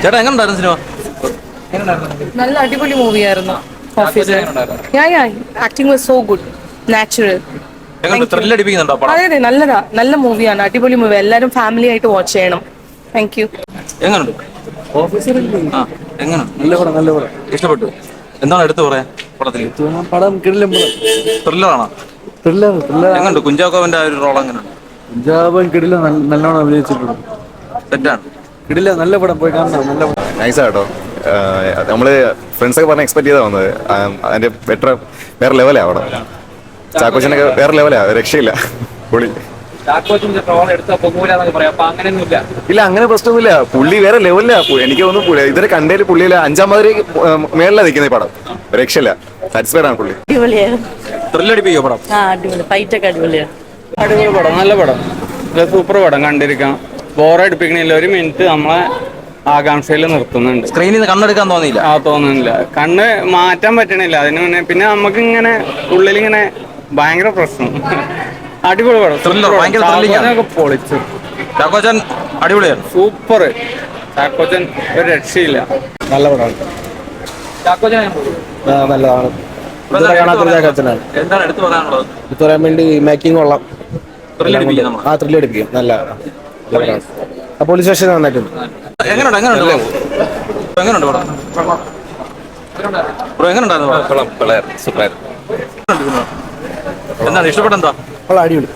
ചേട്ടാ എങ്ങനെയുണ്ടായിരുന്നു സിനിമ? നല്ല അടിപൊളി മൂവിയായിരുന്നു. Acting was so good, natural. ത്രില്ലടിപ്പിക്കുന്നുണ്ടോ പടം? അതെ അതെ, നല്ലതാ, നല്ല മൂവിയാണ്, അടിപൊളി മൂവി. എല്ലാവരും ഫാമിലി ആയിട്ട് വാച്ച് ചെയ്യണം. Thank you. എങ്ങനെയുണ്ട്? ആ എങ്ങനെ? നല്ല പടം, നല്ല പടം. ഇഷ്ടപ്പെട്ടു. എന്താണ് എടുത്തു പറയാൻ പടത്തിൽ? പടം കിടിലം പടം. ത്രില്ലറാണോ? എങ്ങനെയുണ്ട് കുഞ്ചാക്കോവന്റെ ആ ഒരു റോൾ? എങ്ങനെയുണ്ട്? കുഞ്ചാക്കോവൻ കിടിലം, നല്ലോണം അഭിനയിച്ചിട്ടുണ്ട്. തെറ്റാണ്. കിടിലം, നല്ല പടം, പോയി കാണണം. നല്ല പടം. നൈസാ കേട്ടോ. നമ്മള് ഫ്രണ്ട്സൊക്കെ പറഞ്ഞ് എക്സ്പെക്ട് ചെയ്താ വന്നത്. അതിന്റെ ബെറ്റർ വേറെ ലെവലാ അവിടെ. ചാക്കോച്ചനൊക്കെ വേറെ ലെവലാ, രക്ഷയില്ല. പൊളി. ഇല്ല, അങ്ങനെ പ്രശ്നമൊന്നുമില്ല. പുള്ളി വേറെ ലെവലിലാ. എനിക്ക് തോന്നുന്നു ഇതുവരെ കണ്ടതിൽ പുള്ളിയില്ല 5-ാം മതിരി മേളിലാണ് നിൽക്കുന്നത് ഈ പടം. രക്ഷയില്ല, സാറ്റിസ്ഫൈഡ് ആണ് പുള്ളി. ത്രില്ലടിപ്പിക്കോ പടം? അടിപൊളി, ഫൈറ്റ് ഒക്കെ അടിപൊളിയാണ്. അടിപൊളി പടം, നല്ല പടം, സൂപ്പർ പടം. കണ്ടിരിക്കാം, ബോറടിപ്പിക്കണില്ല. ഒരു മിനിറ്റ് നമ്മളെ ആകാംക്ഷയിൽ നിർത്തുന്നുണ്ട്. സ്ക്രീനിൽ നിന്ന് കണ്ണെടുക്കാൻ തോന്നിയില്ല? തോന്നുന്നില്ല, കണ്ണ് മാറ്റാൻ പറ്റണില്ല. അതിന് മുന്നേ പിന്നെ നമുക്ക് ഇങ്ങനെ ഉള്ളിലിങ്ങനെ ഭയങ്കര പ്രശ്നം. അടിപൊളി പടം, പൊളിച്ചു. ചാക്കോച്ചൻ അടിപൊളിയാണ്, സൂപ്പർ. ചാക്കോച്ചൻ ഒരു രക്ഷയില്ല, നല്ല പടമാണ്. നല്ലതാണ്. എന്താണ് എടുത്തു പറയാനുള്ളത്? ഇത് പറയാൻ വേണ്ടി മേക്കിംഗ് കൊള്ളാം. ത്രില്ലടിപ്പിക്കും. ത്രില്ലടിപ്പിക്കും. നല്ല പോലീസ് സ്റ്റേഷൻ നന്നായിട്ടുണ്ട്. എങ്ങനെയുണ്ട് പടം? എങ്ങനെയുണ്ടായിരുന്നു? എന്താണ് ഇഷ്ടപ്പെട്ടെന്താ? അടിപൊളി.